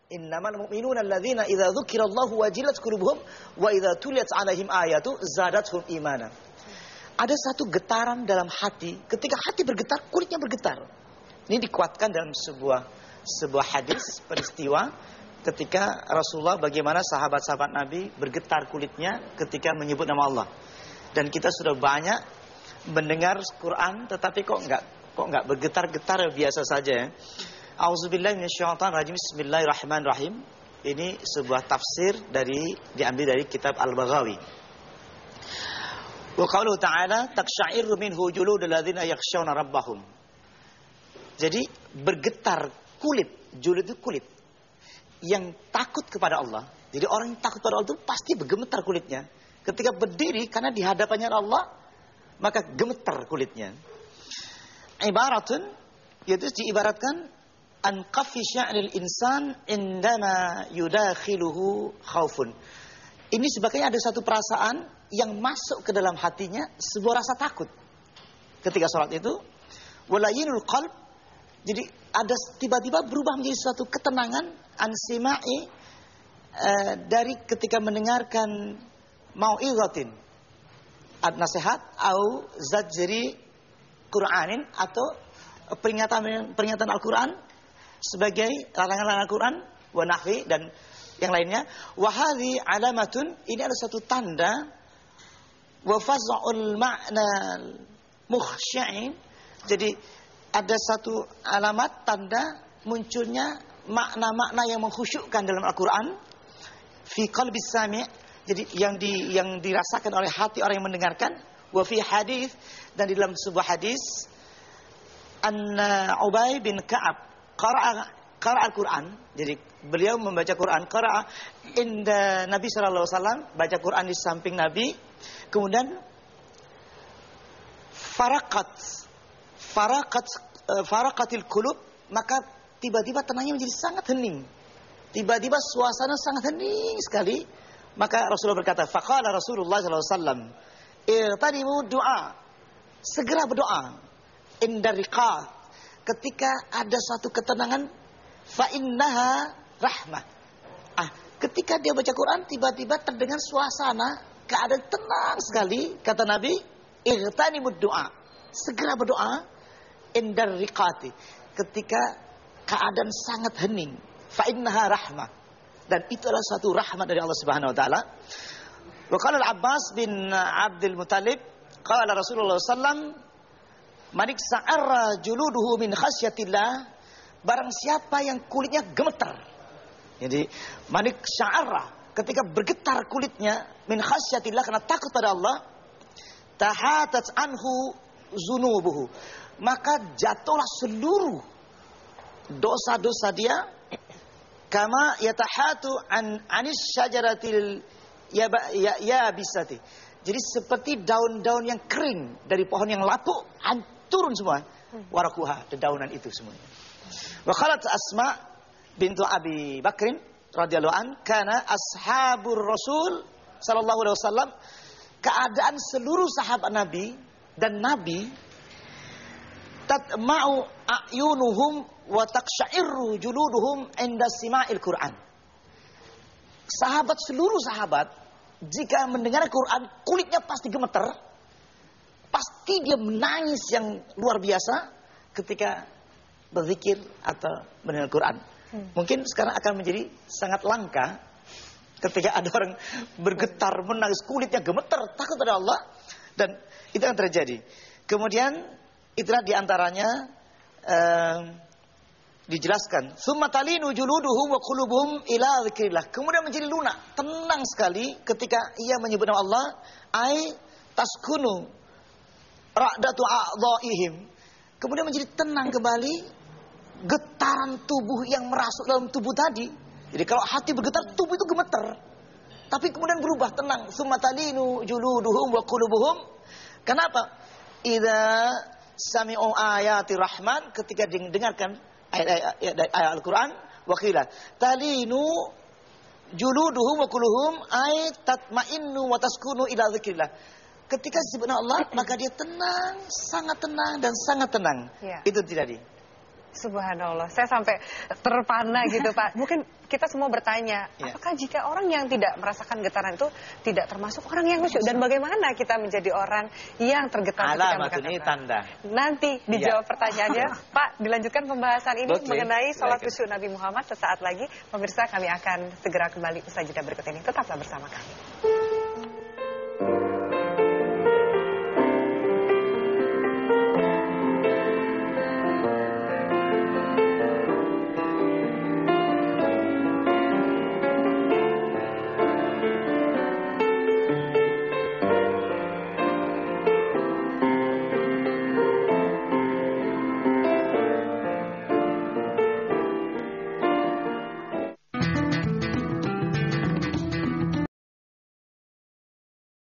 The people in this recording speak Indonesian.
Innamal mu'minuna alladzina idza dzukirallahu wajilat qulubuhum wa idza tuliyat 'alaihim ayatu zadatuhum imana. Ada satu getaran dalam hati, ketika hati bergetar, kulitnya bergetar. Ini dikuatkan dalam sebuah hadis peristiwa ketika Rasulullah bagaimana sahabat-sahabat Nabi bergetar kulitnya ketika menyebut nama Allah. Dan kita sudah banyak mendengar Quran tetapi kok enggak bergetar-getar biasa saja ya. Auzubillahi minasyaitonir rajim. Bismillahirrahmanirrahim. Ini sebuah tafsir diambil dari kitab Al-Baghawi. Wa qauluhu ta'ala taqsha'iru minhu juludul ladzina yakhshawna rabbahum. Jadi bergetar kulit, julud itu kulit yang takut kepada Allah. Jadi orang yang takut kepada Allah itu pasti bergemetar kulitnya. Ketika berdiri karena di hadapannya Allah, maka gemetar kulitnya. Ibaratun, yaitu diibaratkan an qafi sya'ril insan indama yudakhiluhu khaufun. Ini sebagainya ada satu perasaan yang masuk ke dalam hatinya, sebuah rasa takut ketika sholat itu. Walayinul qalb, jadi ada tiba-tiba berubah menjadi suatu ketenangan ansima'i dari ketika mendengarkan mau'izatin nasihat au zajri Qur'anin atau peringatan Al-Qur'an sebagai larangan-larangan Al-Quran wa nahwi dan yang lainnya. Wa hadhi alamatun, ini adalah satu tanda wa faz'ul ma'na mukhsyi'in. Jadi ada satu alamat tanda munculnya makna-makna yang mengkhusyukkan dalam Al-Quran fi qalbis sami', jadi yang dirasakan oleh hati orang yang mendengarkan. Wa fi hadis, dan di dalam sebuah hadis anna Ubay bin Ka'ab qara'a Al-Quran, jadi beliau membaca Quran, qara'a inda Nabi sallallahu alaihi wasallam, baca Quran di samping Nabi, kemudian faraqatil qulub, maka tiba-tiba tenangnya menjadi sangat hening. Tiba-tiba suasana sangat hening sekali. Maka Rasulullah berkata, faqala Rasulullah sallallahu alaihi wasallam, irtadimu du'a, segera berdoa, inda riqa, ketika ada suatu ketenangan, fa innaha rahmah. Ketika dia baca Quran, tiba-tiba terdengar suasana keadaan tenang sekali. Kata Nabi, igtanimud du'a, segera berdoa, indar riqati, ketika keadaan sangat hening. Fa innaha rahmah, dan itu adalah suatu rahmat dari Allah Subhanahu wa taala. Wa qala Al-Abbas bin Abdul Muttalib, qala Rasulullah sallallahu alaihi wasallam, manik sa'arra juluduhu min khasyatillah, barang siapa yang kulitnya gemetar. Jadi manik sa'arra, ketika bergetar kulitnya, min khasyatillah, karena takut pada Allah, tahatat anhu zunubuhu, maka jatuhlah seluruh dosa-dosa dia, kama yatahatu anis syajaratil yabisati, jadi seperti daun-daun yang kering dari pohon yang lapuk, turun semua warakuha, dedaunan itu semuanya. Wa qalat Asma bintu Abi Bakrin radhiyallahu an, kana ashabur Rasul sallallahu alaihi wasallam, keadaan seluruh sahabat Nabi dan Nabi, tatma'u a'yunuhum wa taqsha'iru juluduhum inda sima'il Qur'an. Seluruh sahabat jika mendengar Quran, kulitnya pasti gemetar. Pasti dia menangis yang luar biasa ketika berzikir atau mendengar Quran. Mungkin sekarang akan menjadi sangat langka ketika ada orang bergetar, menangis, kulitnya gemetar, takut pada Allah. Dan itu yang terjadi. Kemudian itulah diantaranya dijelaskan. Tsumma talinu juluduhum wa qulubuhum ila dzikrillah. Kemudian menjadi lunak, tenang sekali ketika ia menyebut nama Allah. Ai taskunu ra'datu a'dha'ihim, kemudian menjadi tenang kembali getaran tubuh yang merasuk dalam tubuh tadi. Jadi kalau hati bergetar, tubuh itu gemetar, tapi kemudian berubah tenang. Tsumma talinu juluduhum wa qulubuhum. Kenapa? Idza sami'u ayati rahman, ketika dengarkan ayat Al-Quran, wa qila talinu juluduhum wa qulubuhum ay tatma'innu wa taskunu ila dzikrillah. Ketika disebut Allah, maka dia tenang, sangat tenang dan sangat tenang. Ya. Itu terjadi. Subhanallah, saya sampai terpana gitu Pak. Mungkin kita semua bertanya, apakah jika orang yang tidak merasakan getaran itu tidak termasuk orang yang khusyuk? Dan bagaimana kita menjadi orang yang tergetar ketika Alamatun, tanda. Nanti dijawab pertanyaannya. Pak, dilanjutkan pembahasan ini mengenai sholat Silakan. khusyuk Nabi Muhammad sesaat lagi. Pemirsa, kami akan segera kembali usai jeda berikut ini. Tetaplah bersama kami.